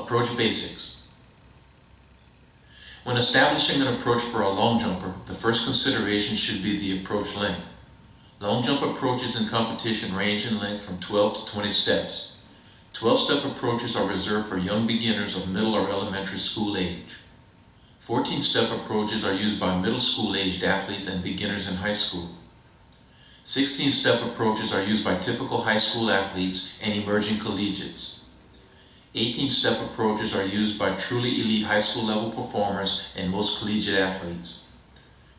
Approach basics. When establishing an approach for a long jumper, the first consideration should be the approach length. Long jump approaches in competition range in length from 12 to 20 steps. 12-step approaches are reserved for young beginners of middle or elementary school age. 14-step approaches are used by middle school-aged athletes and beginners in high school. 16-step approaches are used by typical high school athletes and emerging collegiates. 18-step approaches are used by truly elite high school level performers and most collegiate athletes.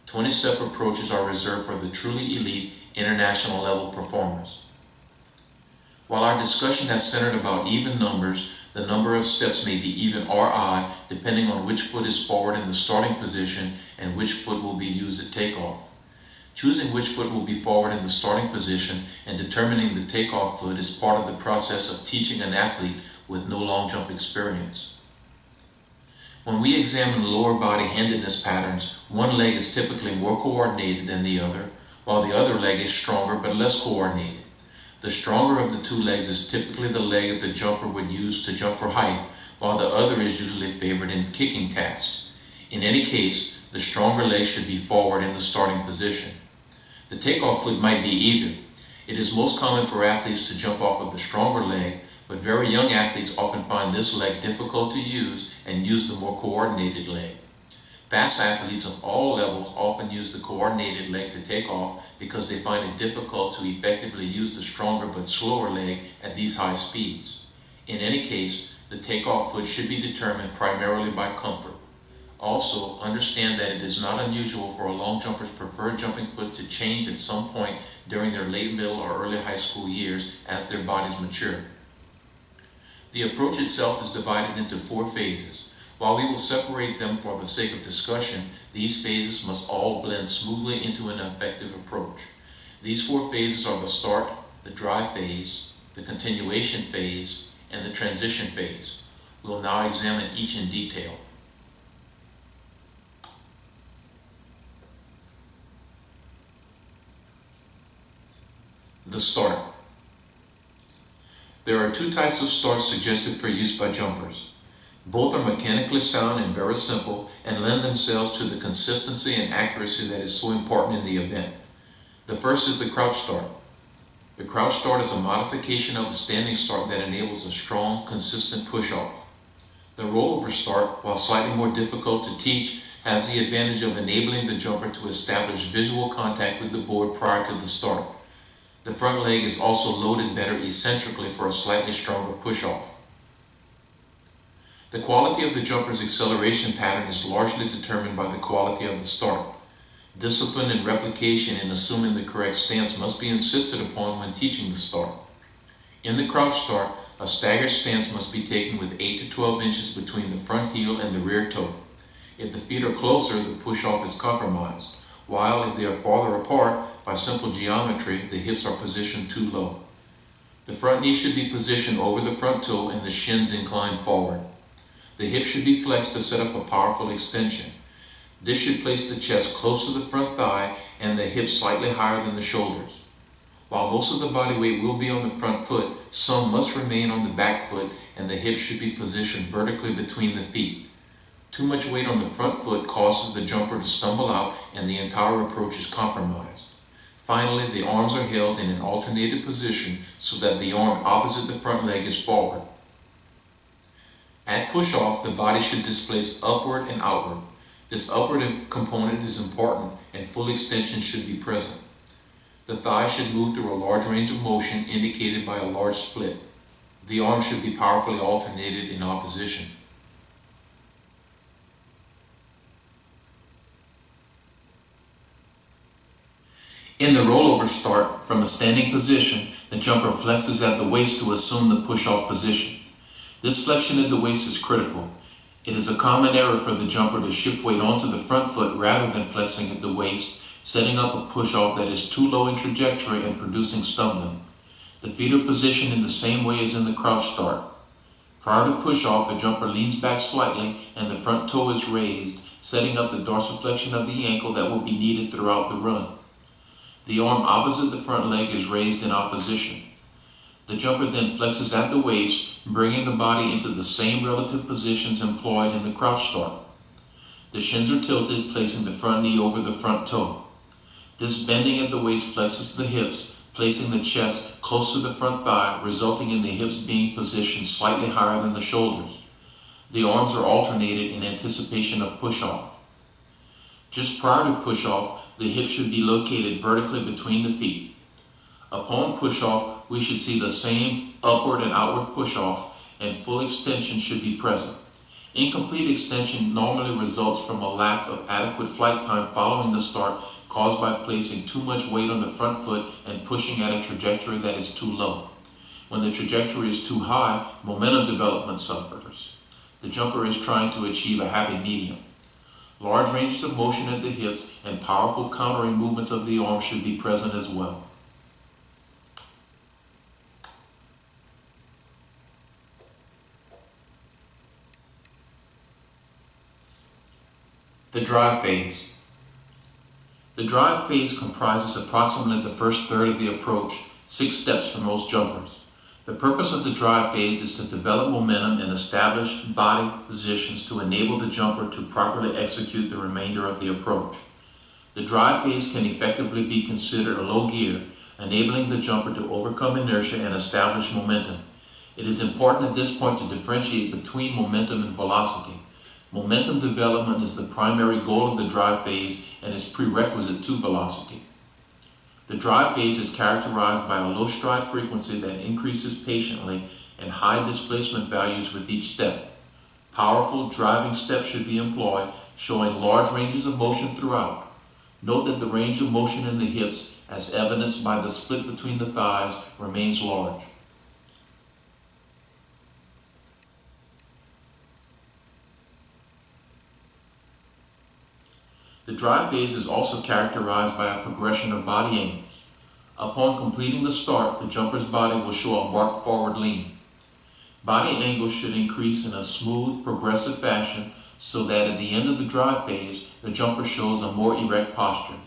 20-step approaches are reserved for the truly elite international level performers. While our discussion has centered about even numbers, the number of steps may be even or odd depending on which foot is forward in the starting position and which foot will be used at takeoff. Choosing which foot will be forward in the starting position and determining the takeoff foot is part of the process of teaching an athlete with no long jump experience. When we examine lower body handedness patterns, one leg is typically more coordinated than the other, while the other leg is stronger but less coordinated. The stronger of the two legs is typically the leg that the jumper would use to jump for height, while the other is usually favored in kicking tasks. In any case, the stronger leg should be forward in the starting position. The takeoff foot might be either. It is most common for athletes to jump off of the stronger leg, but very young athletes often find this leg difficult to use and use the more coordinated leg. Fast athletes of all levels often use the coordinated leg to take off because they find it difficult to effectively use the stronger but slower leg at these high speeds. In any case, the takeoff foot should be determined primarily by comfort. Also, understand that it is not unusual for a long jumper's preferred jumping foot to change at some point during their late middle or early high school years as their bodies mature. The approach itself is divided into 4 phases. While we will separate them for the sake of discussion, these phases must all blend smoothly into an effective approach. These 4 phases are the start, the drive phase, the continuation phase, and the transition phase. We will now examine each in detail. The start. There are 2 types of starts suggested for use by jumpers. Both are mechanically sound and very simple and lend themselves to the consistency and accuracy that is so important in the event. The first is the crouch start. The crouch start is a modification of the standing start that enables a strong, consistent push-off. The rollover start, while slightly more difficult to teach, has the advantage of enabling the jumper to establish visual contact with the board prior to the start. The front leg is also loaded better eccentrically for a slightly stronger push-off. The quality of the jumper's acceleration pattern is largely determined by the quality of the start. Discipline and replication in assuming the correct stance must be insisted upon when teaching the start. In the crouch start, a staggered stance must be taken with 8 to 12 inches between the front heel and the rear toe. If the feet are closer, the push-off is compromised, while if they are farther apart, by simple geometry, the hips are positioned too low. The front knee should be positioned over the front toe and the shins inclined forward. The hip should be flexed to set up a powerful extension. This should place the chest close to the front thigh and the hips slightly higher than the shoulders. While most of the body weight will be on the front foot, some must remain on the back foot and the hips should be positioned vertically between the feet. Too much weight on the front foot causes the jumper to stumble out and the entire approach is compromised. Finally, the arms are held in an alternated position so that the arm opposite the front leg is forward. At push-off, the body should displace upward and outward. This upward component is important and full extension should be present. The thigh should move through a large range of motion indicated by a large split. The arm should be powerfully alternated in opposition. In the rollover start, from a standing position, the jumper flexes at the waist to assume the push-off position. This flexion at the waist is critical. It is a common error for the jumper to shift weight onto the front foot rather than flexing at the waist, setting up a push-off that is too low in trajectory and producing stumbling. The feet are positioned in the same way as in the crouch start. Prior to push-off, the jumper leans back slightly and the front toe is raised, setting up the dorsiflexion of the ankle that will be needed throughout the run. The arm opposite the front leg is raised in opposition. The jumper then flexes at the waist, bringing the body into the same relative positions employed in the crouch start. The shins are tilted, placing the front knee over the front toe. This bending at the waist flexes the hips, placing the chest close to the front thigh, resulting in the hips being positioned slightly higher than the shoulders. The arms are alternated in anticipation of push-off. Just prior to push-off, the hips should be located vertically between the feet. Upon push-off, we should see the same upward and outward push-off, and full extension should be present. Incomplete extension normally results from a lack of adequate flight time following the start, caused by placing too much weight on the front foot and pushing at a trajectory that is too low. When the trajectory is too high, momentum development suffers. The jumper is trying to achieve a happy medium. Large ranges of motion at the hips and powerful countering movements of the arms should be present as well. The drive phase. The drive phase comprises approximately the first third of the approach, 6 steps for most jumpers. The purpose of the drive phase is to develop momentum and establish body positions to enable the jumper to properly execute the remainder of the approach. The drive phase can effectively be considered a low gear, enabling the jumper to overcome inertia and establish momentum. It is important at this point to differentiate between momentum and velocity. Momentum development is the primary goal of the drive phase and is prerequisite to velocity. The drive phase is characterized by a low stride frequency that increases patiently and high displacement values with each step. Powerful driving steps should be employed, showing large ranges of motion throughout. Note that the range of motion in the hips, as evidenced by the split between the thighs, remains large. The drive phase is also characterized by a progression of body angles. Upon completing the start, the jumper's body will show a marked forward lean. Body angles should increase in a smooth, progressive fashion so that at the end of the drive phase, the jumper shows a more erect posture.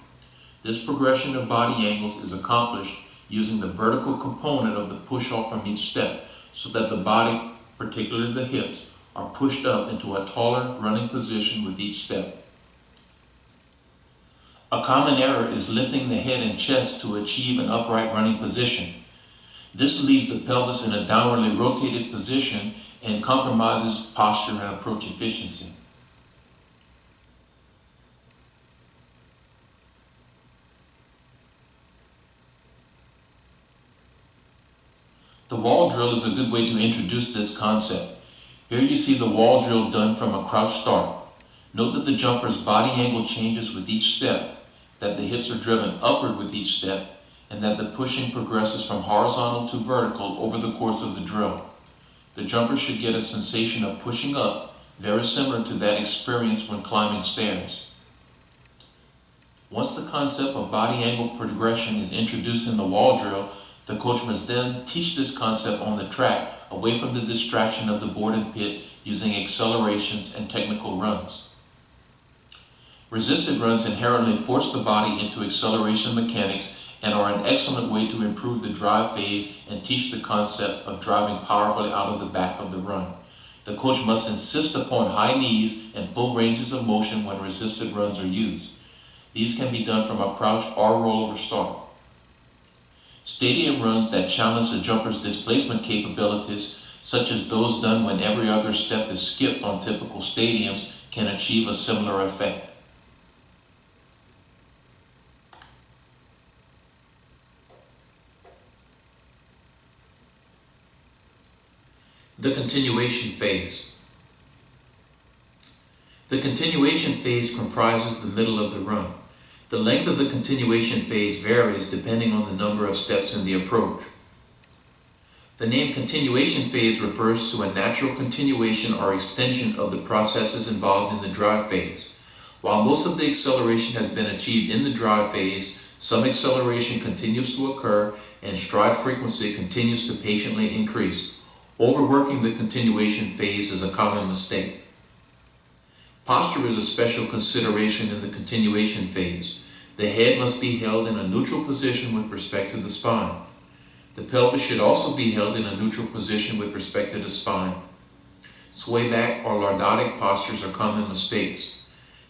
This progression of body angles is accomplished using the vertical component of the push-off from each step so that the body, particularly the hips, are pushed up into a taller running position with each step. A common error is lifting the head and chest to achieve an upright running position. This leaves the pelvis in a downwardly rotated position and compromises posture and approach efficiency. The wall drill is a good way to introduce this concept. Here you see the wall drill done from a crouch start. Note that the jumper's body angle changes with each step, that the hips are driven upward with each step, and that the pushing progresses from horizontal to vertical over the course of the drill. The jumper should get a sensation of pushing up, very similar to that experienced when climbing stairs. Once the concept of body angle progression is introduced in the wall drill, the coach must then teach this concept on the track away from the distraction of the board and pit using accelerations and technical runs. Resisted runs inherently force the body into acceleration mechanics and are an excellent way to improve the drive phase and teach the concept of driving powerfully out of the back of the run. The coach must insist upon high knees and full ranges of motion when resisted runs are used. These can be done from a crouch or rollover start. Stadium runs that challenge the jumper's displacement capabilities, such as those done when every other step is skipped on typical stadiums, can achieve a similar effect. The continuation phase. The continuation phase comprises the middle of the run. The length of the continuation phase varies depending on the number of steps in the approach. The name continuation phase refers to a natural continuation or extension of the processes involved in the drive phase. While most of the acceleration has been achieved in the drive phase, some acceleration continues to occur and stride frequency continues to patiently increase. Overworking the continuation phase is a common mistake. Posture is a special consideration in the continuation phase. The head must be held in a neutral position with respect to the spine. The pelvis should also be held in a neutral position with respect to the spine. Sway back or lordotic postures are common mistakes.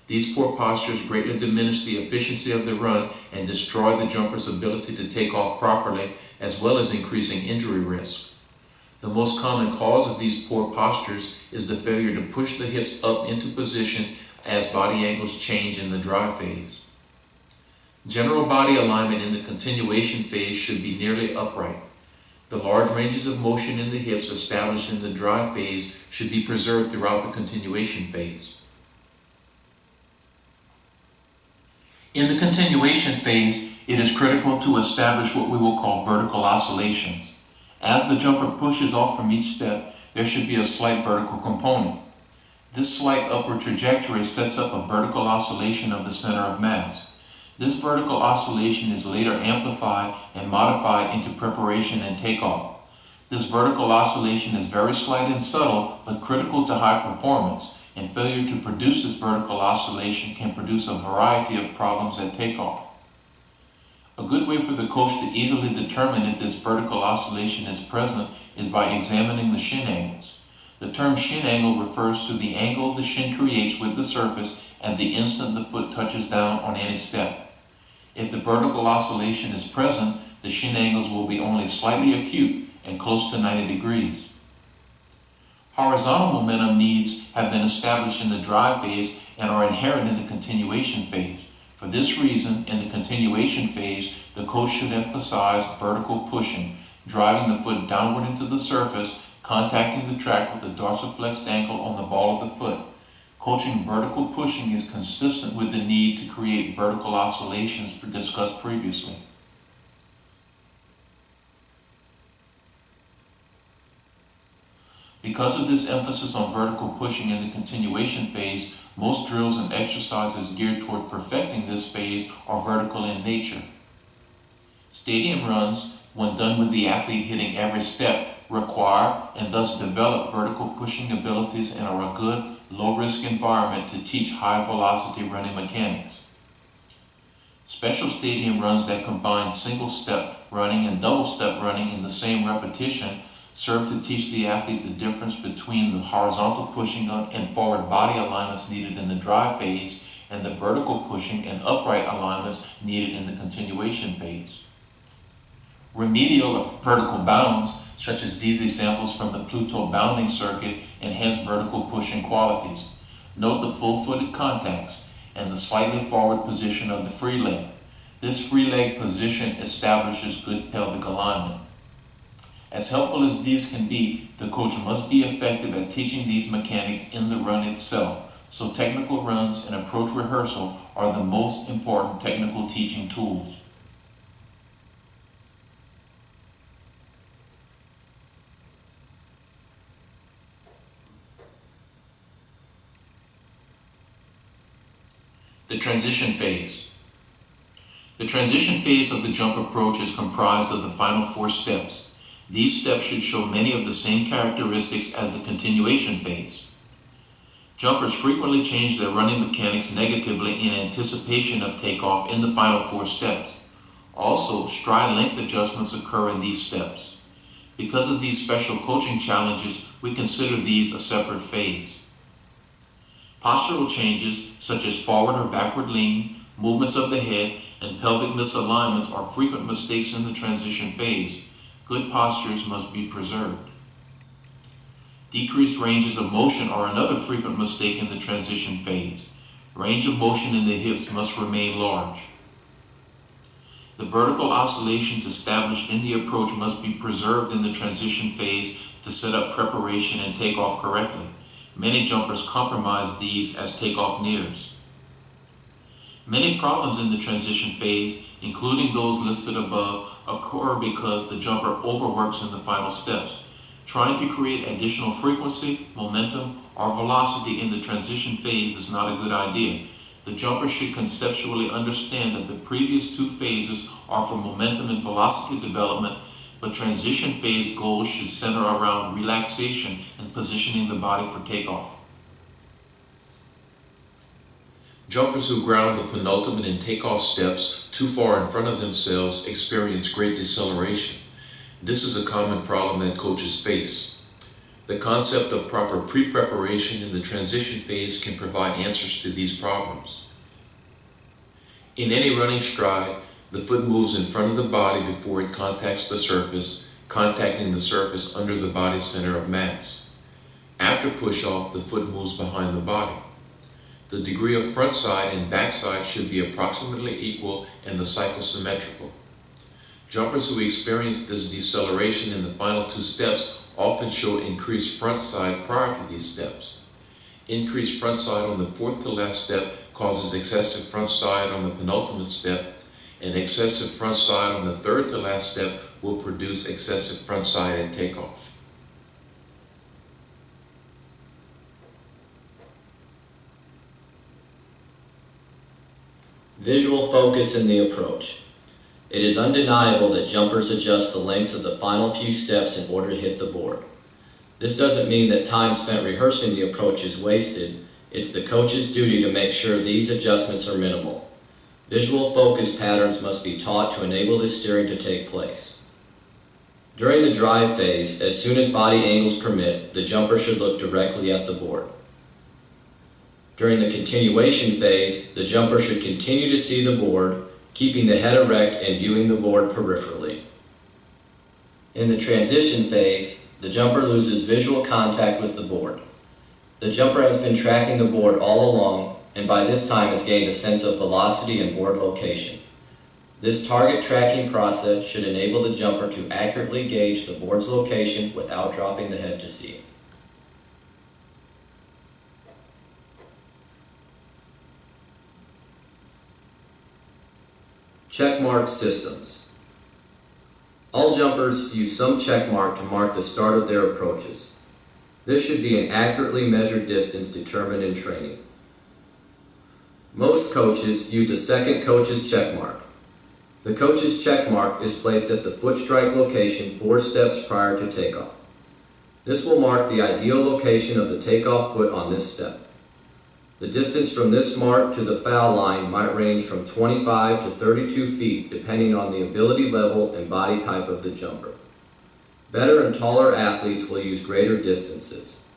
These poor postures greatly diminish the efficiency of the run and destroy the jumper's ability to take off properly, as well as increasing injury risk. The most common cause of these poor postures is the failure to push the hips up into position as body angles change in the drive phase. General body alignment in the continuation phase should be nearly upright. The large ranges of motion in the hips established in the drive phase should be preserved throughout the continuation phase. In the continuation phase, it is critical to establish what we will call vertical oscillations. As the jumper pushes off from each step, there should be a slight vertical component. This slight upward trajectory sets up a vertical oscillation of the center of mass. This vertical oscillation is later amplified and modified into preparation and takeoff. This vertical oscillation is very slight and subtle, but critical to high performance, and failure to produce this vertical oscillation can produce a variety of problems at takeoff. A good way for the coach to easily determine if this vertical oscillation is present is by examining the shin angles. The term shin angle refers to the angle the shin creates with the surface at the instant the foot touches down on any step. If the vertical oscillation is present, the shin angles will be only slightly acute and close to 90 degrees. Horizontal momentum needs have been established in the drive phase and are inherent in the continuation phase. For this reason, in the continuation phase, the coach should emphasize vertical pushing, driving the foot downward into the surface, contacting the track with the dorsiflexed ankle on the ball of the foot. Coaching vertical pushing is consistent with the need to create vertical oscillations discussed previously. Because of this emphasis on vertical pushing in the continuation phase, most drills and exercises geared toward perfecting this phase are vertical in nature. Stadium runs, when done with the athlete hitting every step, require and thus develop vertical pushing abilities and are a good, low-risk environment to teach high-velocity running mechanics. Special stadium runs that combine single-step running and double-step running in the same repetition serve to teach the athlete the difference between the horizontal pushing and forward body alignments needed in the drive phase and the vertical pushing and upright alignments needed in the continuation phase. Remedial vertical bounds, such as these examples from the Pluto bounding circuit, enhance vertical pushing qualities. Note the full-footed contacts and the slightly forward position of the free leg. This free leg position establishes good pelvic alignment. As helpful as these can be, the coach must be effective at teaching these mechanics in the run itself, so technical runs and approach rehearsal are the most important technical teaching tools. The transition phase. The transition phase of the jump approach is comprised of the final 4 steps. These steps should show many of the same characteristics as the continuation phase. Jumpers frequently change their running mechanics negatively in anticipation of takeoff in the final 4 steps. Also, stride length adjustments occur in these steps. Because of these special coaching challenges, we consider these a separate phase. Postural changes, such as forward or backward lean, movements of the head, and pelvic misalignments are frequent mistakes in the transition phase. Good postures must be preserved. Decreased ranges of motion are another frequent mistake in the transition phase. Range of motion in the hips must remain large. The vertical oscillations established in the approach must be preserved in the transition phase to set up preparation and takeoff correctly. Many jumpers compromise these as takeoff nears. Many problems in the transition phase, including those listed above, occur because the jumper overworks in the final steps. Trying to create additional frequency, momentum, or velocity in the transition phase is not a good idea. The jumper should conceptually understand that the previous 2 phases are for momentum and velocity development, but transition phase goals should center around relaxation and positioning the body for takeoff. Jumpers who ground the penultimate and takeoff steps too far in front of themselves experience great deceleration. This is a common problem that coaches face. The concept of proper pre-preparation in the transition phase can provide answers to these problems. In any running stride, the foot moves in front of the body before it contacts the surface, contacting the surface under the body's center of mass. After push-off, the foot moves behind the body. The degree of front side and back side should be approximately equal and the cycle symmetrical. Jumpers who experience this deceleration in the final two steps often show increased front side prior to these steps. Increased front side on the fourth to last step causes excessive front side on the penultimate step, and excessive front side on the third to last step will produce excessive front side at takeoff. Visual focus in the approach. It is undeniable that jumpers adjust the lengths of the final few steps in order to hit the board. This doesn't mean that time spent rehearsing the approach is wasted. It's the coach's duty to make sure these adjustments are minimal. Visual focus patterns must be taught to enable this steering to take place. During the drive phase, as soon as body angles permit, the jumper should look directly at the board. During the continuation phase, the jumper should continue to see the board, keeping the head erect and viewing the board peripherally. In the transition phase, the jumper loses visual contact with the board. The jumper has been tracking the board all along, and by this time has gained a sense of velocity and board location. This target tracking process should enable the jumper to accurately gauge the board's location without dropping the head to see it. Checkmark systems. All jumpers use some checkmark to mark the start of their approaches. This should be an accurately measured distance determined in training. Most coaches use a second coach's checkmark. The coach's checkmark is placed at the foot strike location 4 steps prior to takeoff. This will mark the ideal location of the takeoff foot on this step. The distance from this mark to the foul line might range from 25 to 32 feet depending on the ability level and body type of the jumper. Better and taller athletes will use greater distances.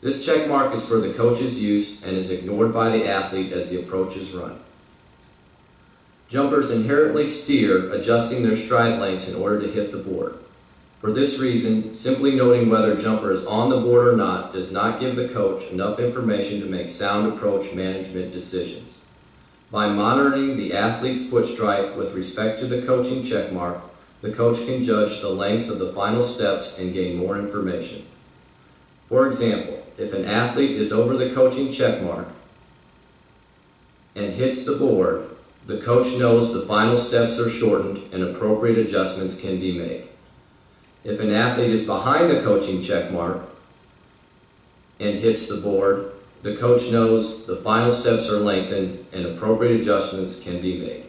This check mark is for the coach's use and is ignored by the athlete as the approach is run. Jumpers inherently steer, adjusting their stride lengths in order to hit the board. For this reason, simply noting whether a jumper is on the board or not does not give the coach enough information to make sound approach management decisions. By monitoring the athlete's foot strike with respect to the coaching checkmark, the coach can judge the lengths of the final steps and gain more information. For example, if an athlete is over the coaching checkmark and hits the board, the coach knows the final steps are shortened and appropriate adjustments can be made. If an athlete is behind the coaching checkmark and hits the board, the coach knows the final steps are lengthened and appropriate adjustments can be made.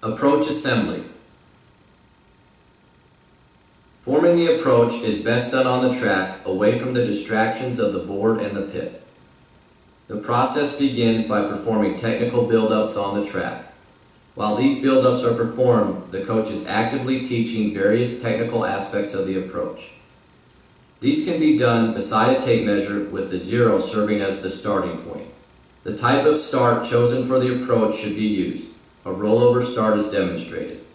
Approach assembly. Forming the approach is best done on the track, away from the distractions of the board and the pit. The process begins by performing technical build-ups on the track. While these build-ups are performed, the coach is actively teaching various technical aspects of the approach. These can be done beside a tape measure with the 0 serving as the starting point. The type of start chosen for the approach should be used. A rollover start is demonstrated.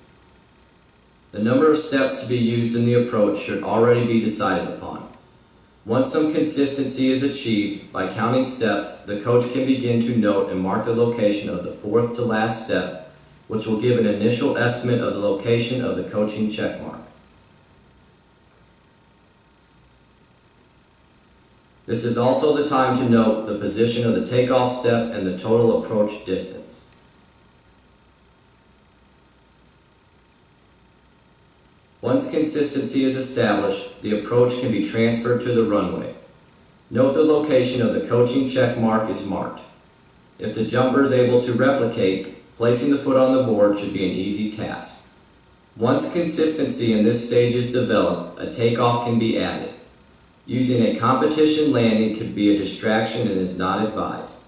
The number of steps to be used in the approach should already be decided upon. Once some consistency is achieved, by counting steps, the coach can begin to note and mark the location of the 4th to last step, which will give an initial estimate of the location of the coaching checkmark. This is also the time to note the position of the takeoff step and the total approach distance. Once consistency is established, the approach can be transferred to the runway. Note the location of the coaching check mark is marked. If the jumper is able to replicate, placing the foot on the board should be an easy task. Once consistency in this stage is developed, a takeoff can be added. Using a competition landing could be a distraction and is not advised.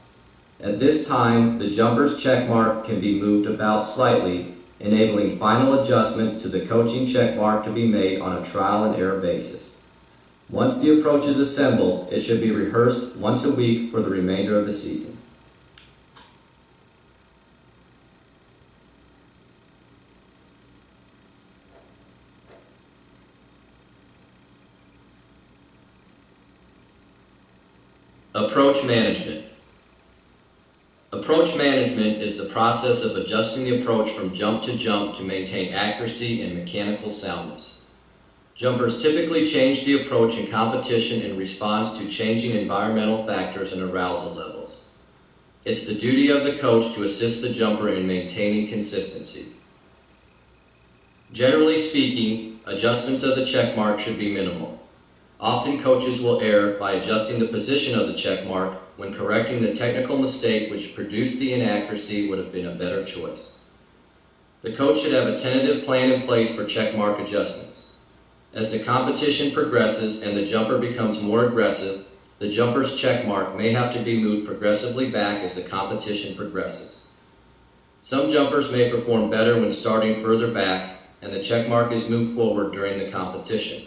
At this time, the jumper's check mark can be moved about slightly, enabling final adjustments to the coaching check mark to be made on a trial and error basis. Once the approach is assembled, it should be rehearsed once a week for the remainder of the season. Approach management. Approach management is the process of adjusting the approach from jump to maintain accuracy and mechanical soundness. Jumpers typically change the approach in competition in response to changing environmental factors and arousal levels. It's the duty of the coach to assist the jumper in maintaining consistency. Generally speaking, adjustments of the check mark should be minimal. Often coaches will err by adjusting the position of the check mark when correcting the technical mistake which produced the inaccuracy would have been a better choice. The coach should have a tentative plan in place for check mark adjustments. As the competition progresses and the jumper becomes more aggressive, the jumper's check mark may have to be moved progressively back as the competition progresses. Some jumpers may perform better when starting further back and the check mark is moved forward during the competition.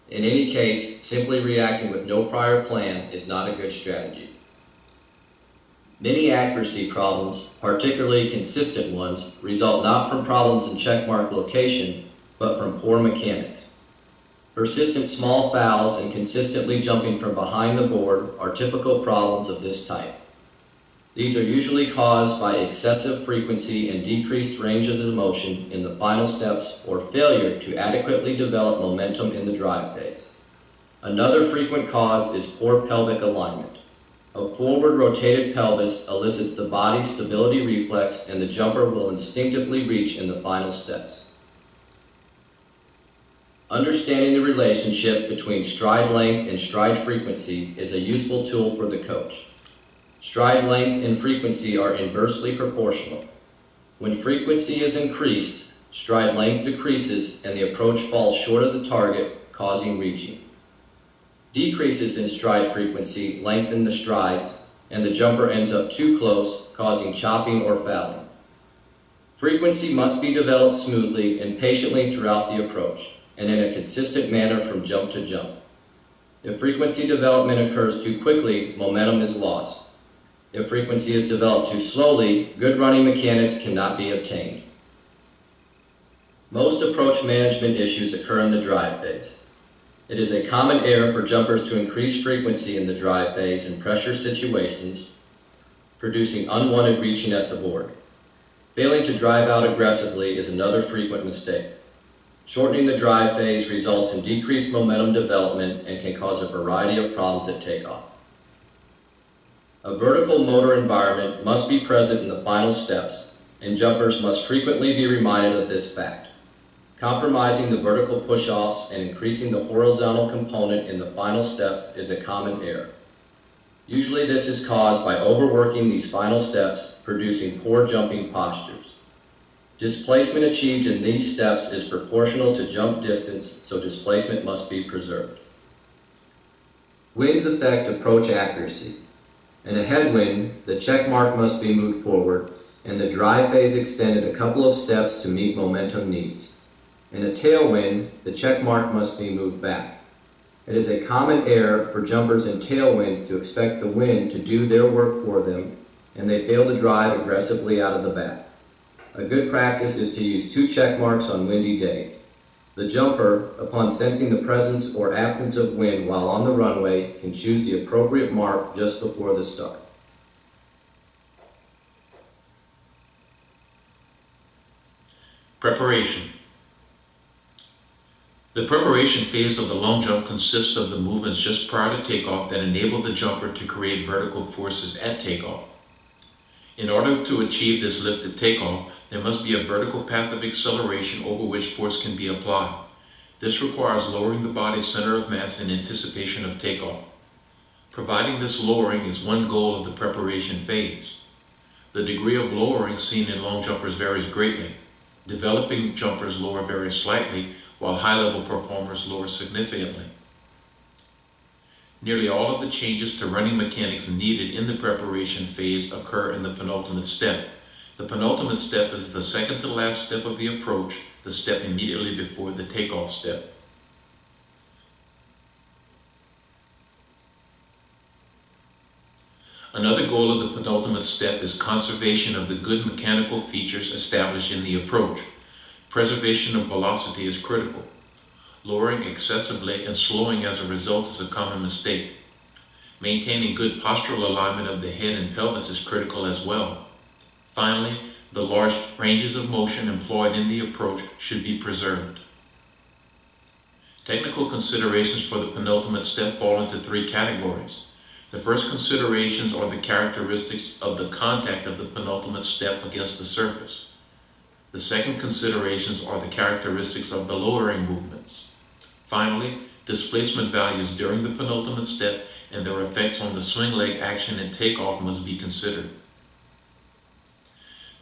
In any case, simply reacting with no prior plan is not a good strategy. Many accuracy problems, particularly consistent ones, result not from problems in checkmark location, but from poor mechanics. Persistent small fouls and consistently jumping from behind the board are typical problems of this type. These are usually caused by excessive frequency and decreased ranges of motion in the final steps or failure to adequately develop momentum in the drive phase. Another frequent cause is poor pelvic alignment. A forward rotated pelvis elicits the body's stability reflex and the jumper will instinctively reach in the final steps. Understanding the relationship between stride length and stride frequency is a useful tool for the coach. Stride length and frequency are inversely proportional. When frequency is increased, stride length decreases and the approach falls short of the target, causing reaching. Decreases in stride frequency lengthen the strides, and the jumper ends up too close, causing chopping or fouling. Frequency must be developed smoothly and patiently throughout the approach, and in a consistent manner from jump to jump. If frequency development occurs too quickly, momentum is lost. If frequency is developed too slowly, good running mechanics cannot be obtained. Most approach management issues occur in the drive phase. It is a common error for jumpers to increase frequency in the drive phase in pressure situations, producing unwanted reaching at the board. Failing to drive out aggressively is another frequent mistake. Shortening the drive phase results in decreased momentum development and can cause a variety of problems at takeoff. A vertical motor environment must be present in the final steps, and jumpers must frequently be reminded of this fact. Compromising the vertical push-offs and increasing the horizontal component in the final steps is a common error. Usually this is caused by overworking these final steps, producing poor jumping postures. Displacement achieved in these steps is proportional to jump distance, so displacement must be preserved. Winds affect approach accuracy. In a headwind, the check mark must be moved forward and the drive phase extended a couple of steps to meet momentum needs. In a tailwind, the check mark must be moved back. It is a common error for jumpers in tailwinds to expect the wind to do their work for them, and they fail to drive aggressively out of the bat. A good practice is to use 2 check marks on windy days. The jumper, upon sensing the presence or absence of wind while on the runway, can choose the appropriate mark just before the start. Preparation. The preparation phase of the long jump consists of the movements just prior to takeoff that enable the jumper to create vertical forces at takeoff. In order to achieve this lift at takeoff, there must be a vertical path of acceleration over which force can be applied. This requires lowering the body's center of mass in anticipation of takeoff. Providing this lowering is one goal of the preparation phase. The degree of lowering seen in long jumpers varies greatly. Developing jumpers lower very slightly, while high-level performers lower significantly. Nearly all of the changes to running mechanics needed in the preparation phase occur in the penultimate step. The penultimate step is the second to last step of the approach, the step immediately before the takeoff step. Another goal of the penultimate step is conservation of the good mechanical features established in the approach. Preservation of velocity is critical. Lowering excessively and slowing as a result is a common mistake. Maintaining good postural alignment of the head and pelvis is critical as well. Finally, the large ranges of motion employed in the approach should be preserved. Technical considerations for the penultimate step fall into three categories. The first considerations are the characteristics of the contact of the penultimate step against the surface. The second considerations are the characteristics of the lowering movements. Finally, displacement values during the penultimate step and their effects on the swing leg action and takeoff must be considered.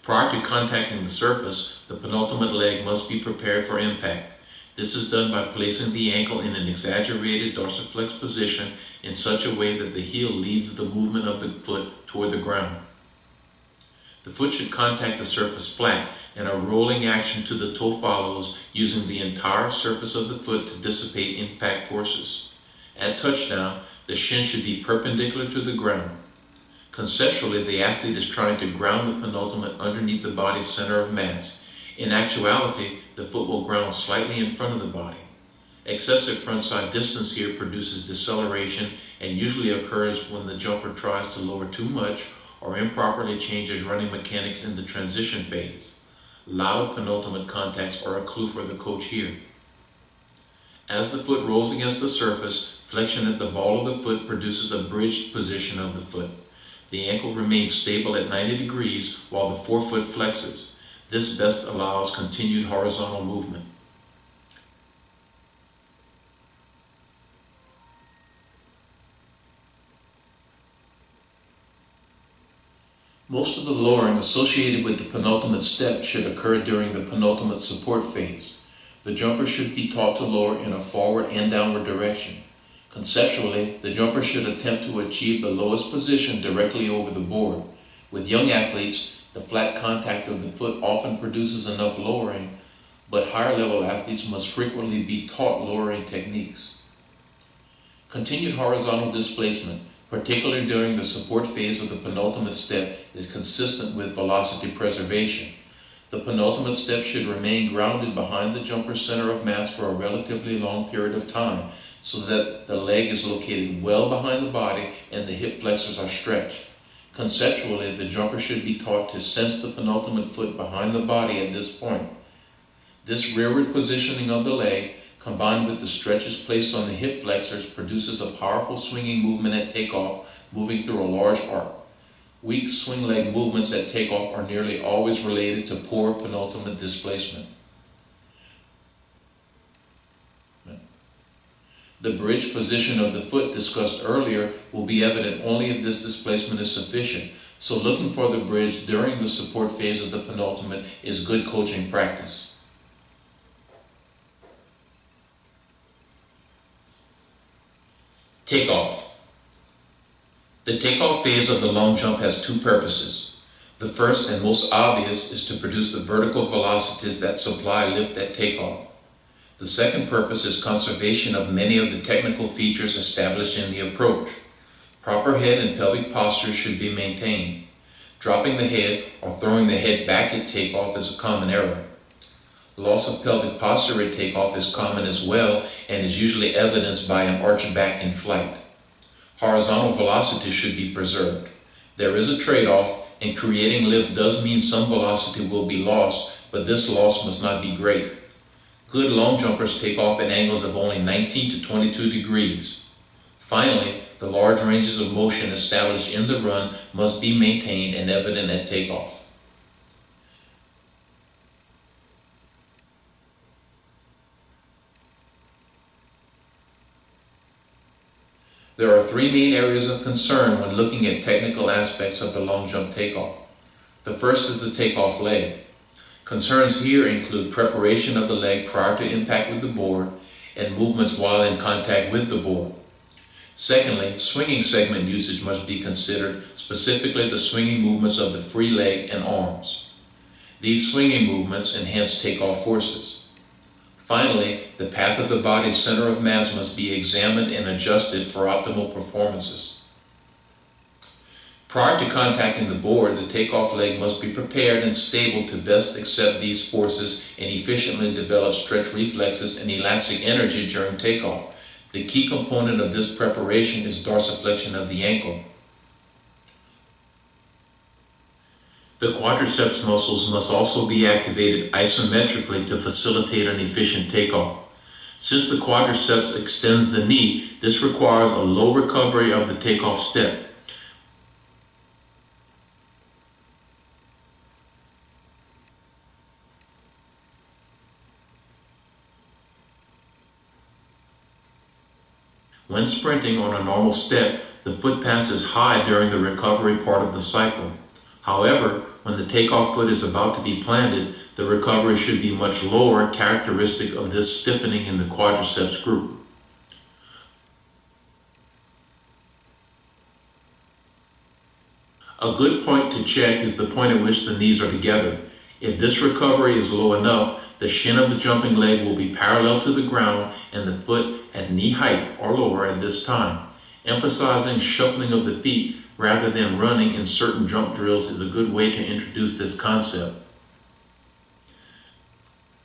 Prior to contacting the surface, the penultimate leg must be prepared for impact. This is done by placing the ankle in an exaggerated dorsiflex position in such a way that the heel leads the movement of the foot toward the ground. The foot should contact the surface flat, and a rolling action to the toe follows, using the entire surface of the foot to dissipate impact forces. At touchdown, the shin should be perpendicular to the ground. Conceptually, the athlete is trying to ground the penultimate underneath the body's center of mass. In actuality, the foot will ground slightly in front of the body. Excessive frontside distance here produces deceleration and usually occurs when the jumper tries to lower too much or improperly changes running mechanics in the transition phase. Loud penultimate contacts are a clue for the coach here. As the foot rolls against the surface, flexion at the ball of the foot produces a bridged position of the foot. The ankle remains stable at 90 degrees while the forefoot flexes. This best allows continued horizontal movement. Most of the lowering associated with the penultimate step should occur during the penultimate support phase. The jumper should be taught to lower in a forward and downward direction. Conceptually, the jumper should attempt to achieve the lowest position directly over the board. With young athletes, the flat contact of the foot often produces enough lowering, but higher level athletes must frequently be taught lowering techniques. Continued horizontal displacement, particularly during the support phase of the penultimate step, is consistent with velocity preservation. The penultimate step should remain grounded behind the jumper's center of mass for a relatively long period of time, so that the leg is located well behind the body and the hip flexors are stretched. Conceptually, the jumper should be taught to sense the penultimate foot behind the body at this point. This rearward positioning of the leg, combined with the stretches placed on the hip flexors, produces a powerful swinging movement at takeoff, moving through a large arc. Weak swing leg movements at takeoff are nearly always related to poor penultimate displacement. The bridge position of the foot discussed earlier will be evident only if this displacement is sufficient, so looking for the bridge during the support phase of the penultimate is good coaching practice. Takeoff. The takeoff phase of the long jump has two purposes. The first and most obvious is to produce the vertical velocities that supply lift at takeoff. The second purpose is conservation of many of the technical features established in the approach. Proper head and pelvic postures should be maintained. Dropping the head or throwing the head back at takeoff is a common error. Loss of pelvic posture at takeoff is common as well and is usually evidenced by an arch back in flight. Horizontal velocity should be preserved. There is a trade-off, and creating lift does mean some velocity will be lost, but this loss must not be great. Good long jumpers take off at angles of only 19 to 22 degrees. Finally, the large ranges of motion established in the run must be maintained and evident at takeoff. There are three main areas of concern when looking at technical aspects of the long jump takeoff. The first is the takeoff leg. Concerns here include preparation of the leg prior to impact with the board and movements while in contact with the board. Secondly, swinging segment usage must be considered, specifically the swinging movements of the free leg and arms. These swinging movements enhance takeoff forces. Finally, the path of the body's center of mass must be examined and adjusted for optimal performances. Prior to contacting the board, the takeoff leg must be prepared and stable to best accept these forces and efficiently develop stretch reflexes and elastic energy during takeoff. The key component of this preparation is dorsiflexion of the ankle. The quadriceps muscles must also be activated isometrically to facilitate an efficient takeoff. Since the quadriceps extends the knee, this requires a low recovery of the takeoff step. When sprinting on a normal step, the foot passes high during the recovery part of the cycle. However, when the takeoff foot is about to be planted, the recovery should be much lower, characteristic of this stiffening in the quadriceps group. A good point to check is the point at which the knees are together. If this recovery is low enough, the shin of the jumping leg will be parallel to the ground and the foot at knee height or lower at this time. Emphasizing shuffling of the feet rather than running in certain jump drills is a good way to introduce this concept.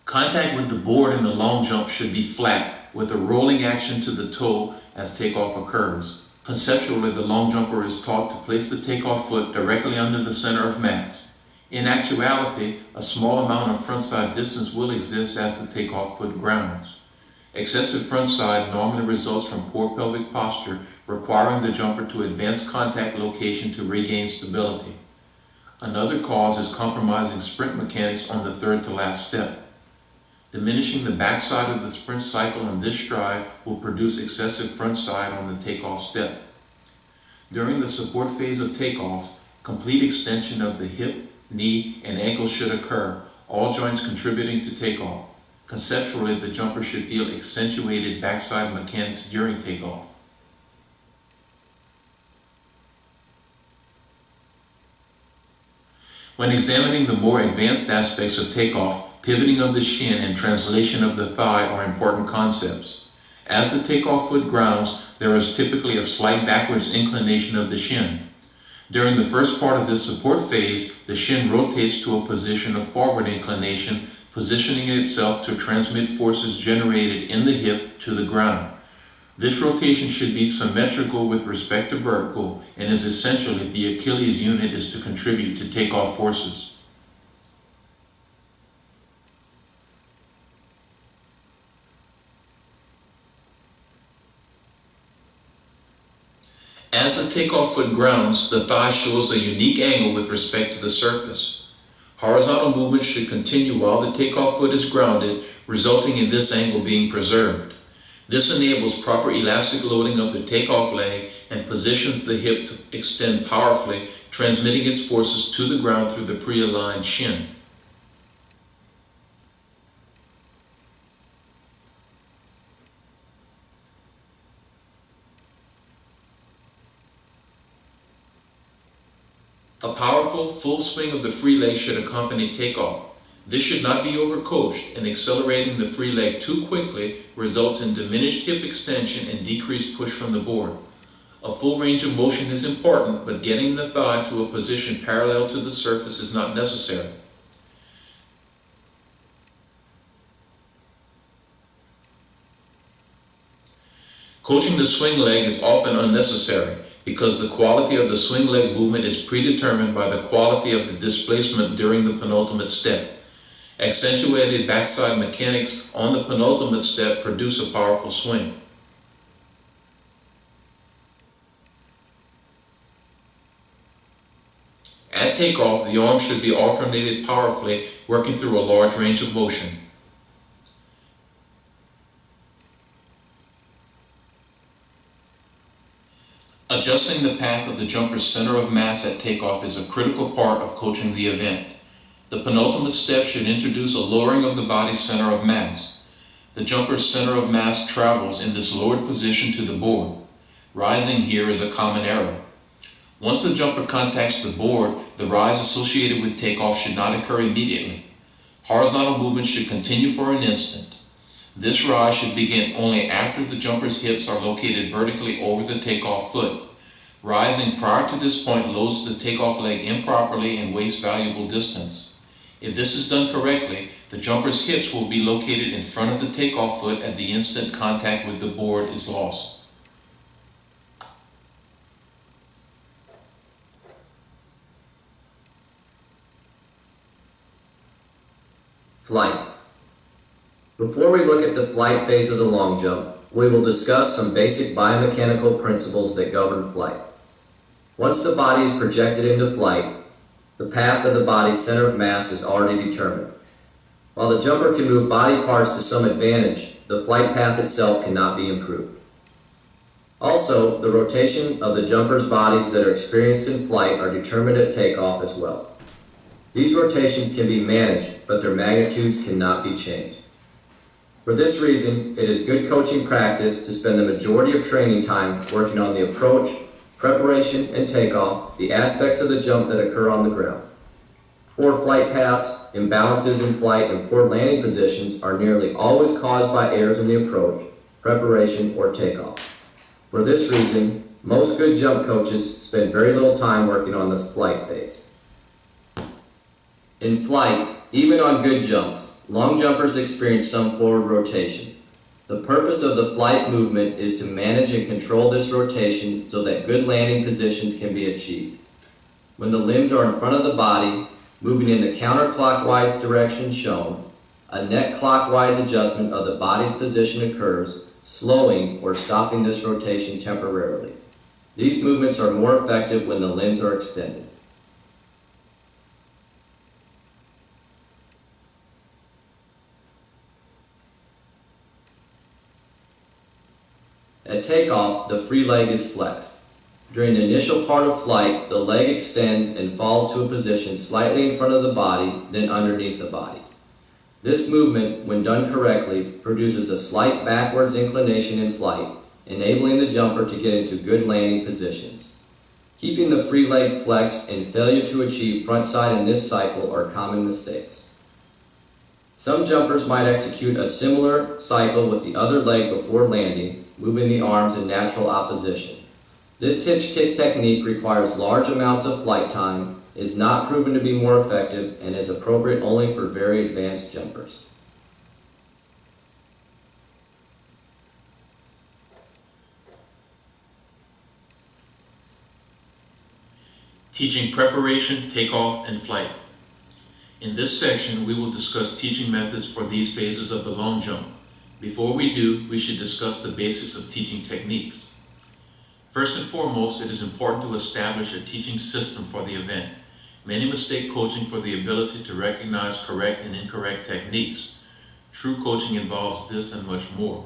Contact with the board in the long jump should be flat, with a rolling action to the toe as takeoff occurs. Conceptually, the long jumper is taught to place the takeoff foot directly under the center of mass. In actuality, a small amount of frontside distance will exist as the takeoff foot grounds. Excessive frontside normally results from poor pelvic posture, requiring the jumper to advance contact location to regain stability. Another cause is compromising sprint mechanics on the third to last step. Diminishing the backside of the sprint cycle on this stride will produce excessive frontside on the takeoff step. During the support phase of takeoff, complete extension of the hip, knee, and ankle should occur, all joints contributing to takeoff. Conceptually, the jumper should feel accentuated backside mechanics during takeoff. When examining the more advanced aspects of takeoff, pivoting of the shin and translation of the thigh are important concepts. As the takeoff foot grounds, there is typically a slight backwards inclination of the shin. During the first part of this support phase, the shin rotates to a position of forward inclination, positioning itself to transmit forces generated in the hip to the ground. This rotation should be symmetrical with respect to vertical and is essential if the Achilles unit is to contribute to takeoff forces. As the takeoff foot grounds, the thigh shows a unique angle with respect to the surface. Horizontal movement should continue while the takeoff foot is grounded, resulting in this angle being preserved. This enables proper elastic loading of the takeoff leg and positions the hip to extend powerfully, transmitting its forces to the ground through the pre-aligned shin. A powerful, full swing of the free leg should accompany takeoff. This should not be overcoached, and accelerating the free leg too quickly results in diminished hip extension and decreased push from the board. A full range of motion is important, but getting the thigh to a position parallel to the surface is not necessary. Coaching the swing leg is often unnecessary, because the quality of the swing leg movement is predetermined by the quality of the displacement during the penultimate step. Accentuated backside mechanics on the penultimate step produce a powerful swing. At takeoff, the arm should be alternated powerfully, working through a large range of motion. Adjusting the path of the jumper's center of mass at takeoff is a critical part of coaching the event. The penultimate step should introduce a lowering of the body's center of mass. The jumper's center of mass travels in this lowered position to the board. Rising here is a common error. Once the jumper contacts the board, the rise associated with takeoff should not occur immediately. Horizontal movement should continue for an instant. This rise should begin only after the jumper's hips are located vertically over the takeoff foot. Rising prior to this point loads the takeoff leg improperly and wastes valuable distance. If this is done correctly, the jumper's hips will be located in front of the takeoff foot at the instant contact with the board is lost. Flight. Before we look at the flight phase of the long jump, we will discuss some basic biomechanical principles that govern flight. Once the body is projected into flight, the path of the body's center of mass is already determined. While the jumper can move body parts to some advantage, the flight path itself cannot be improved. Also, the rotation of the jumper's bodies that are experienced in flight are determined at takeoff as well. These rotations can be managed, but their magnitudes cannot be changed. For this reason, it is good coaching practice to spend the majority of training time working on the approach, preparation, and takeoff, the aspects of the jump that occur on the ground. Poor flight paths, imbalances in flight, and poor landing positions are nearly always caused by errors in the approach, preparation, or takeoff. For this reason, most good jump coaches spend very little time working on this flight phase. In flight, even on good jumps, long jumpers experience some forward rotation. The purpose of the flight movement is to manage and control this rotation so that good landing positions can be achieved. When the limbs are in front of the body, moving in the counterclockwise direction shown, a net clockwise adjustment of the body's position occurs, slowing or stopping this rotation temporarily. These movements are more effective when the limbs are extended. At takeoff, the free leg is flexed. During the initial part of flight, the leg extends and falls to a position slightly in front of the body, then underneath the body. This movement, when done correctly, produces a slight backwards inclination in flight, enabling the jumper to get into good landing positions. Keeping the free leg flexed and failure to achieve front side in this cycle are common mistakes. Some jumpers might execute a similar cycle with the other leg before landing, moving the arms in natural opposition. This hitch kick technique requires large amounts of flight time, is not proven to be more effective, and is appropriate only for very advanced jumpers. Teaching preparation, takeoff, and flight. In this section, we will discuss teaching methods for these phases of the long jump. Before we do, we should discuss the basics of teaching techniques. First and foremost, it is important to establish a teaching system for the event. Many mistake coaching for the ability to recognize correct and incorrect techniques. True coaching involves this and much more.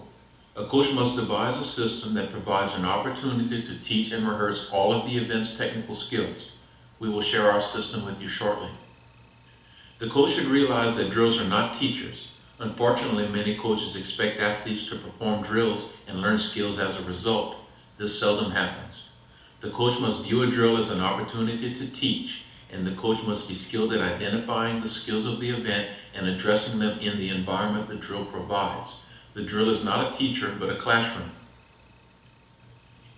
A coach must devise a system that provides an opportunity to teach and rehearse all of the event's technical skills. We will share our system with you shortly. The coach should realize that drills are not teachers. Unfortunately, many coaches expect athletes to perform drills and learn skills as a result. This seldom happens. The coach must view a drill as an opportunity to teach, and the coach must be skilled at identifying the skills of the event and addressing them in the environment the drill provides. The drill is not a teacher, but a classroom.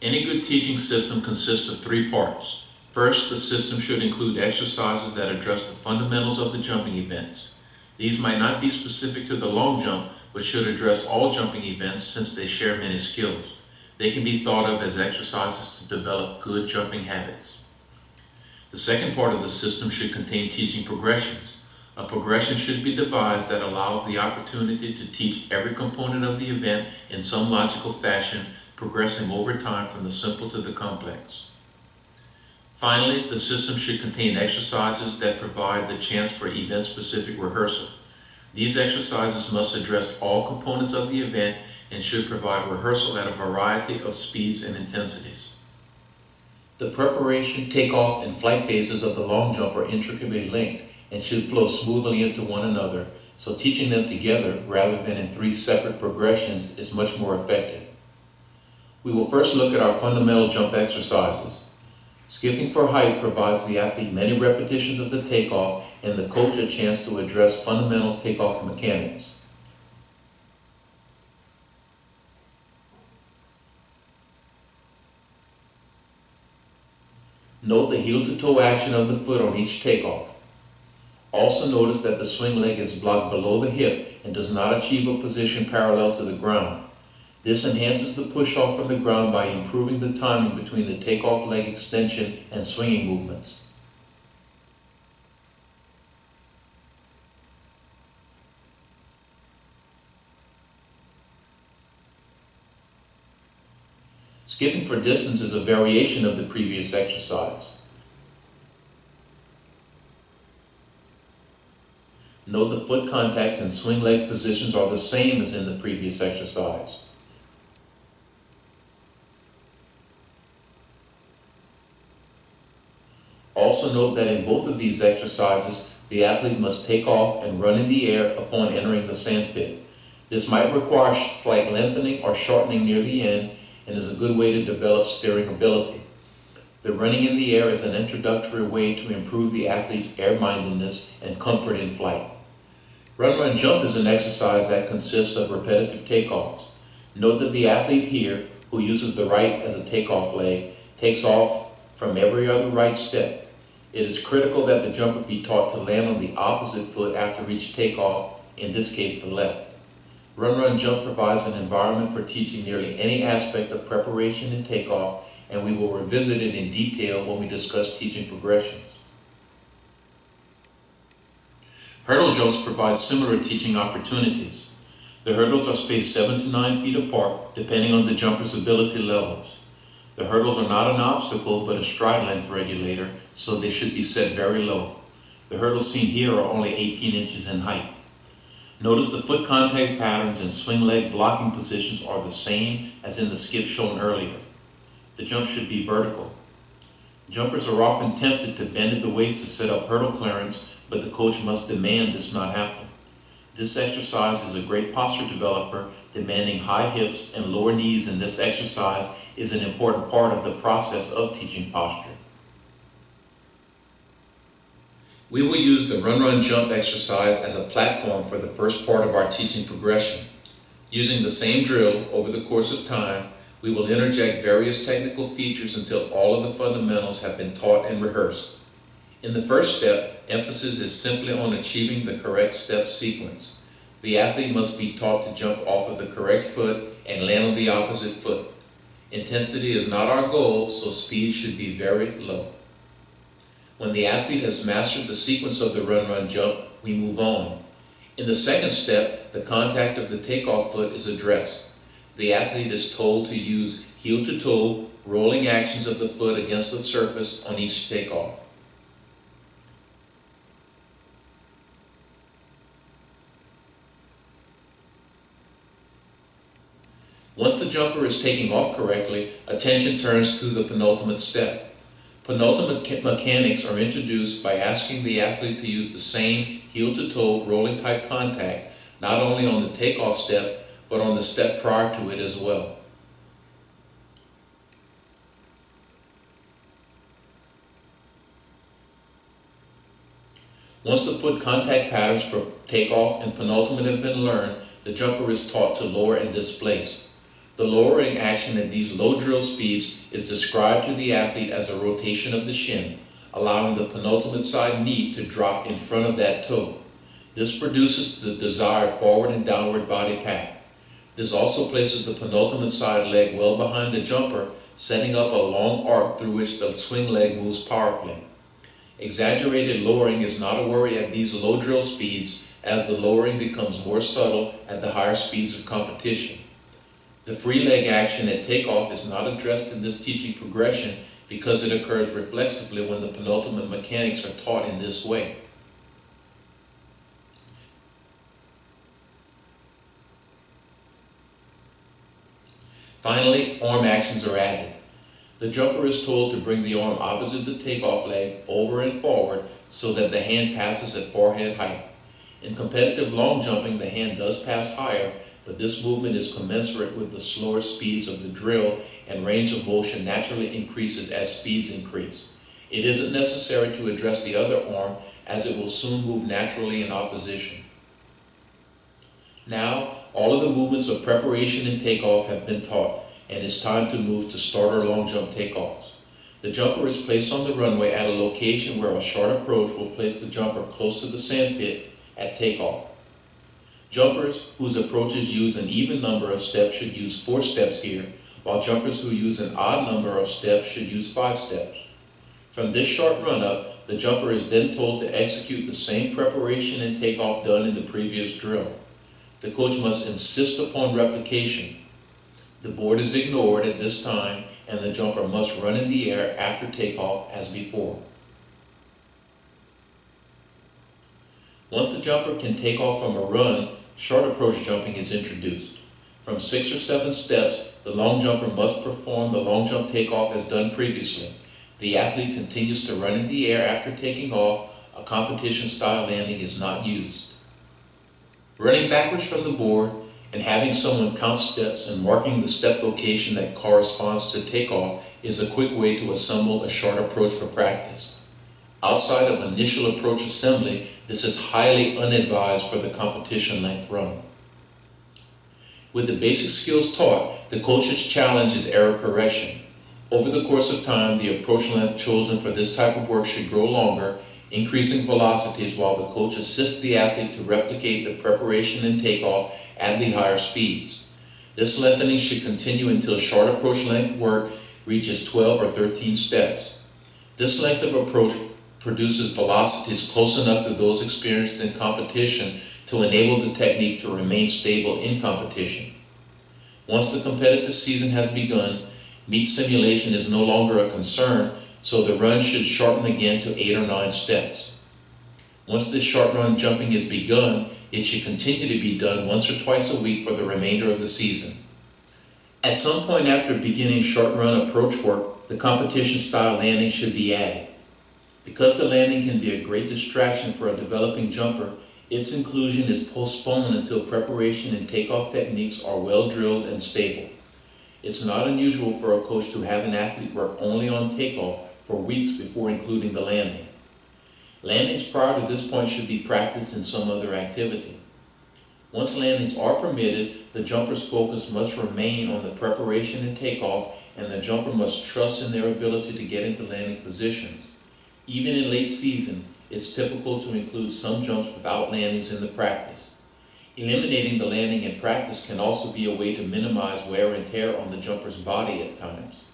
Any good teaching system consists of three parts. First, the system should include exercises that address the fundamentals of the jumping events. These might not be specific to the long jump, but should address all jumping events since they share many skills. They can be thought of as exercises to develop good jumping habits. The second part of the system should contain teaching progressions. A progression should be devised that allows the opportunity to teach every component of the event in some logical fashion, progressing over time from the simple to the complex. Finally, the system should contain exercises that provide the chance for event-specific rehearsal. These exercises must address all components of the event and should provide rehearsal at a variety of speeds and intensities. The preparation, takeoff, and flight phases of the long jump are intricately linked and should flow smoothly into one another, so teaching them together rather than in three separate progressions is much more effective. We will first look at our fundamental jump exercises. Skipping for height provides the athlete many repetitions of the takeoff and the coach a chance to address fundamental takeoff mechanics. Note the heel-to-toe action of the foot on each takeoff. Also notice that the swing leg is blocked below the hip and does not achieve a position parallel to the ground. This enhances the push-off from the ground by improving the timing between the takeoff leg extension and swinging movements. Skipping for distance is a variation of the previous exercise. Note the foot contacts and swing leg positions are the same as in the previous exercise. Also note that in both of these exercises, the athlete must take off and run in the air upon entering the sandpit. This might require slight lengthening or shortening near the end and is a good way to develop steering ability. The running in the air is an introductory way to improve the athlete's air-mindedness and comfort in flight. Run, run, jump is an exercise that consists of repetitive takeoffs. Note that the athlete here, who uses the right as a takeoff leg, takes off from every other right step. It is critical that the jumper be taught to land on the opposite foot after each takeoff, in this case the left. Run, run, jump provides an environment for teaching nearly any aspect of preparation and takeoff, and we will revisit it in detail when we discuss teaching progressions. Hurdle jumps provide similar teaching opportunities. The hurdles are spaced 7 to 9 feet apart, depending on the jumper's ability levels. The hurdles are not an obstacle, but a stride length regulator, so they should be set very low. The hurdles seen here are only 18 inches in height. Notice the foot contact patterns and swing leg blocking positions are the same as in the skip shown earlier. The jump should be vertical. Jumpers are often tempted to bend at the waist to set up hurdle clearance, but the coach must demand this not happen. This exercise is a great posture developer, demanding high hips and lower knees in this exercise is an important part of the process of teaching posture. We will use the run, run, jump exercise as a platform for the first part of our teaching progression. Using the same drill over the course of time, we will interject various technical features until all of the fundamentals have been taught and rehearsed. In the first step, emphasis is simply on achieving the correct step sequence. The athlete must be taught to jump off of the correct foot and land on the opposite foot. Intensity is not our goal, so speed should be very low. When the athlete has mastered the sequence of the run, run, jump, we move on. In the second step, the contact of the takeoff foot is addressed. The athlete is told to use heel-to-toe rolling actions of the foot against the surface on each takeoff. Once the jumper is taking off correctly, attention turns to the penultimate step. Penultimate mechanics are introduced by asking the athlete to use the same heel-to-toe rolling type contact, not only on the takeoff step, but on the step prior to it as well. Once the foot contact patterns for takeoff and penultimate have been learned, the jumper is taught to lower and displace. The lowering action at these low drill speeds is described to the athlete as a rotation of the shin, allowing the penultimate side knee to drop in front of that toe. This produces the desired forward and downward body path. This also places the penultimate side leg well behind the jumper, setting up a long arc through which the swing leg moves powerfully. Exaggerated lowering is not a worry at these low drill speeds, as the lowering becomes more subtle at the higher speeds of competition. The free leg action at takeoff is not addressed in this teaching progression because it occurs reflexively when the penultimate mechanics are taught in this way. Finally, arm actions are added. The jumper is told to bring the arm opposite the takeoff leg over and forward so that the hand passes at forehead height. In competitive long jumping, the hand does pass higher, but this movement is commensurate with the slower speeds of the drill, and range of motion naturally increases as speeds increase. It isn't necessary to address the other arm, as it will soon move naturally in opposition. Now, all of the movements of preparation and takeoff have been taught, and it's time to move to starter long jump takeoffs. The jumper is placed on the runway at a location where a short approach will place the jumper close to the sand pit at takeoff. Jumpers whose approaches use an even number of steps should use 4 steps here, while jumpers who use an odd number of steps should use 5 steps. From this short run-up, the jumper is then told to execute the same preparation and takeoff done in the previous drill. The coach must insist upon replication. The board is ignored at this time, and the jumper must run in the air after takeoff as before. Once the jumper can take off from a run, short approach jumping is introduced. From 6 or 7 steps, the long jumper must perform the long jump takeoff as done previously. The athlete continues to run in the air after taking off. A competition-style landing is not used. Running backwards from the board and having someone count steps and marking the step location that corresponds to takeoff is a quick way to assemble a short approach for practice. Outside of initial approach assembly, this is highly unadvised for the competition length run. With the basic skills taught, the coach's challenge is error correction. Over the course of time, the approach length chosen for this type of work should grow longer, increasing velocities while the coach assists the athlete to replicate the preparation and takeoff at the higher speeds. This lengthening should continue until short approach length work reaches 12 or 13 steps. This length of approach produces velocities close enough to those experienced in competition to enable the technique to remain stable in competition. Once the competitive season has begun, meet simulation is no longer a concern, so the run should shorten again to 8 or 9 steps. Once this short run jumping is begun, it should continue to be done once or twice a week for the remainder of the season. At some point after beginning short run approach work, the competition style landing should be added. Because the landing can be a great distraction for a developing jumper, its inclusion is postponed until preparation and takeoff techniques are well drilled and stable. It's not unusual for a coach to have an athlete work only on takeoff for weeks before including the landing. Landings prior to this point should be practiced in some other activity. Once landings are permitted, the jumper's focus must remain on the preparation and takeoff, and the jumper must trust in their ability to get into landing positions. Even in late season, it's typical to include some jumps without landings in the practice. Eliminating the landing in practice can also be a way to minimize wear and tear on the jumper's body at times.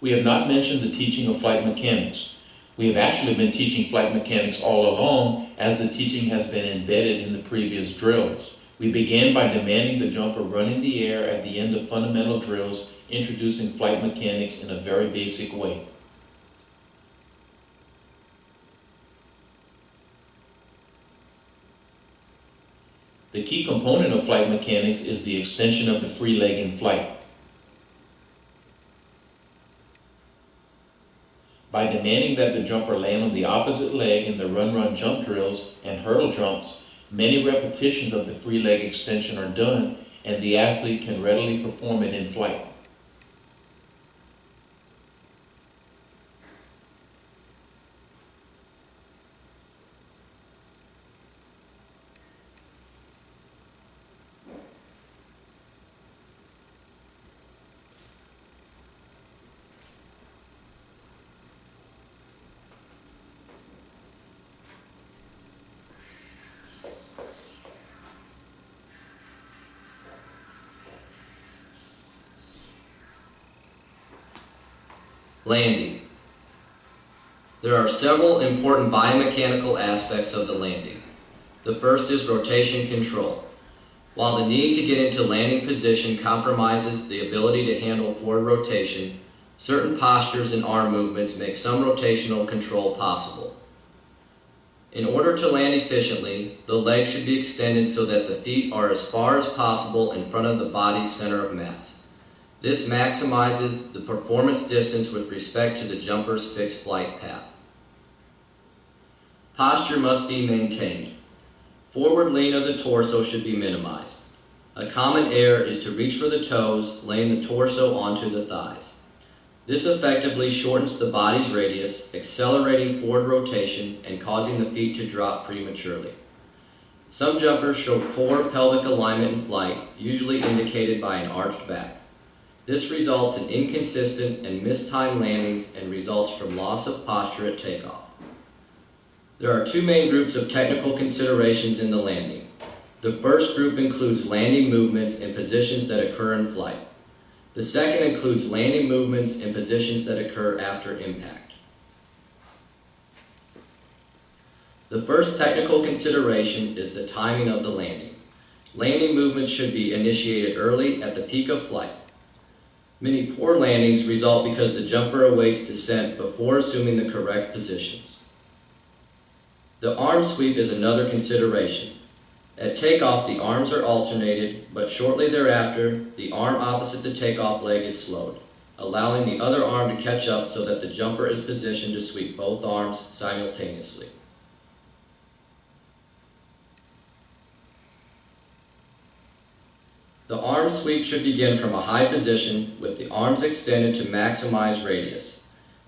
We have not mentioned the teaching of flight mechanics. We have actually been teaching flight mechanics all along, as the teaching has been embedded in the previous drills. We began by demanding the jumper run in the air at the end of fundamental drills, introducing flight mechanics in a very basic way. The key component of flight mechanics is the extension of the free leg in flight. By demanding that the jumper land on the opposite leg in the run-run-jump drills and hurdle jumps, many repetitions of the free leg extension are done, and the athlete can readily perform it in flight. Landing. There are several important biomechanical aspects of the landing. The first is rotation control. While the need to get into landing position compromises the ability to handle forward rotation, certain postures and arm movements make some rotational control possible. In order to land efficiently, the legs should be extended so that the feet are as far as possible in front of the body's center of mass. This maximizes the performance distance with respect to the jumper's fixed flight path. Posture must be maintained. Forward lean of the torso should be minimized. A common error is to reach for the toes, laying the torso onto the thighs. This effectively shortens the body's radius, accelerating forward rotation and causing the feet to drop prematurely. Some jumpers show poor pelvic alignment in flight, usually indicated by an arched back. This results in inconsistent and mistimed landings and results from loss of posture at takeoff. There are two main groups of technical considerations in the landing. The first group includes landing movements and positions that occur in flight. The second includes landing movements and positions that occur after impact. The first technical consideration is the timing of the landing. Landing movements should be initiated early at the peak of flight. Many poor landings result because the jumper awaits descent before assuming the correct positions. The arm sweep is another consideration. At takeoff, the arms are alternated, but shortly thereafter, the arm opposite the takeoff leg is slowed, allowing the other arm to catch up so that the jumper is positioned to sweep both arms simultaneously. The arm sweep should begin from a high position with the arms extended to maximize radius.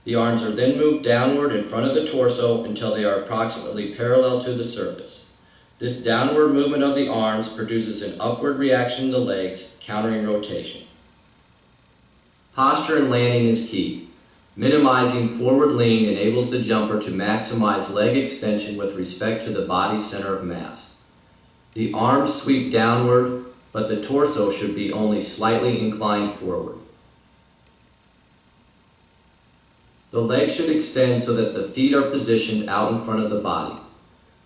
The arms are then moved downward in front of the torso until they are approximately parallel to the surface. This downward movement of the arms produces an upward reaction in the legs, countering rotation. Posture and landing is key. Minimizing forward lean enables the jumper to maximize leg extension with respect to the body's center of mass. The arms sweep downward, but the torso should be only slightly inclined forward. The legs should extend so that the feet are positioned out in front of the body.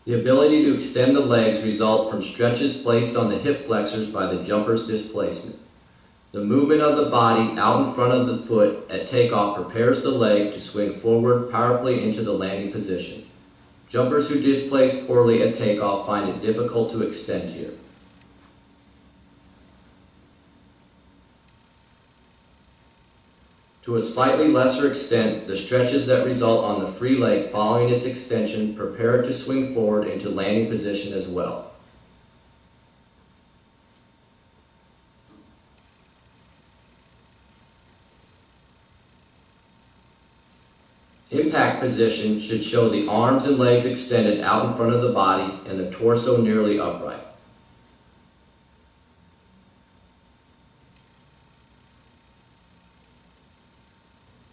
The ability to extend the legs results from stretches placed on the hip flexors by the jumper's displacement. The movement of the body out in front of the foot at takeoff prepares the leg to swing forward powerfully into the landing position. Jumpers who displace poorly at takeoff find it difficult to extend here. To a slightly lesser extent, the stretches that result on the free leg following its extension prepare it to swing forward into landing position as well. Impact position should show the arms and legs extended out in front of the body and the torso nearly upright.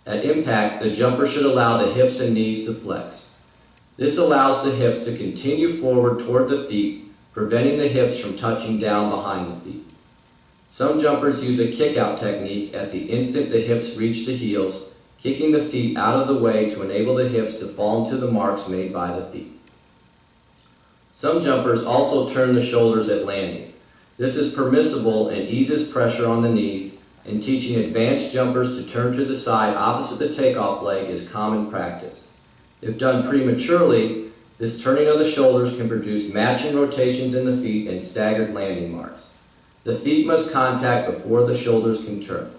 At impact, the jumper should allow the hips and knees to flex. This allows the hips to continue forward toward the feet, preventing the hips from touching down behind the feet. Some jumpers use a kick-out technique at the instant the hips reach the heels, kicking the feet out of the way to enable the hips to fall into the marks made by the feet. Some jumpers also turn the shoulders at landing. This is permissible and eases pressure on the knees, and teaching advanced jumpers to turn to the side opposite the takeoff leg is common practice. If done prematurely, this turning of the shoulders can produce matching rotations in the feet and staggered landing marks. The feet must contact before the shoulders can turn.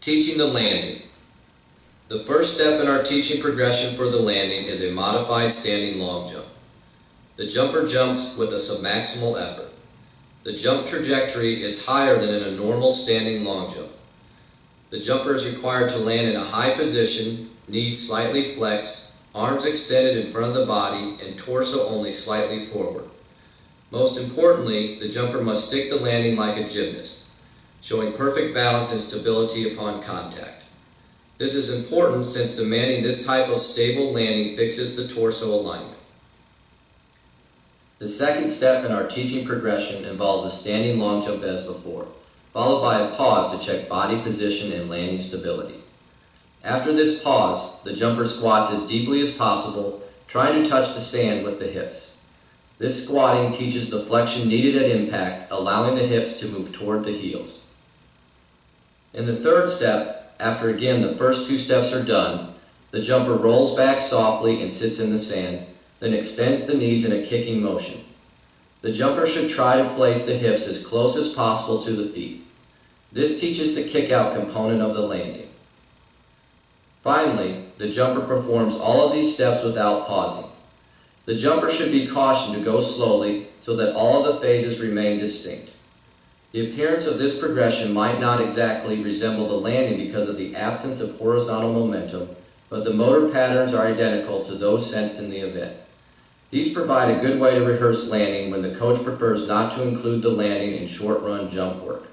Teaching the landing. The first step in our teaching progression for the landing is a modified standing long jump. The jumper jumps with a submaximal effort. The jump trajectory is higher than in a normal standing long jump. The jumper is required to land in a high position, knees slightly flexed, arms extended in front of the body, and torso only slightly forward. Most importantly, the jumper must stick the landing like a gymnast, showing perfect balance and stability upon contact. This is important since demanding this type of stable landing fixes the torso alignment. The second step in our teaching progression involves a standing long jump as before, followed by a pause to check body position and landing stability. After this pause, the jumper squats as deeply as possible, trying to touch the sand with the hips. This squatting teaches the flexion needed at impact, allowing the hips to move toward the heels. In the third step, after again the first two steps are done, the jumper rolls back softly and sits in the sand, then extends the knees in a kicking motion. The jumper should try to place the hips as close as possible to the feet. This teaches the kick-out component of the landing. Finally, the jumper performs all of these steps without pausing. The jumper should be cautioned to go slowly so that all of the phases remain distinct. The appearance of this progression might not exactly resemble the landing because of the absence of horizontal momentum, but the motor patterns are identical to those sensed in the event. These provide a good way to rehearse landing when the coach prefers not to include the landing in short-run jump work.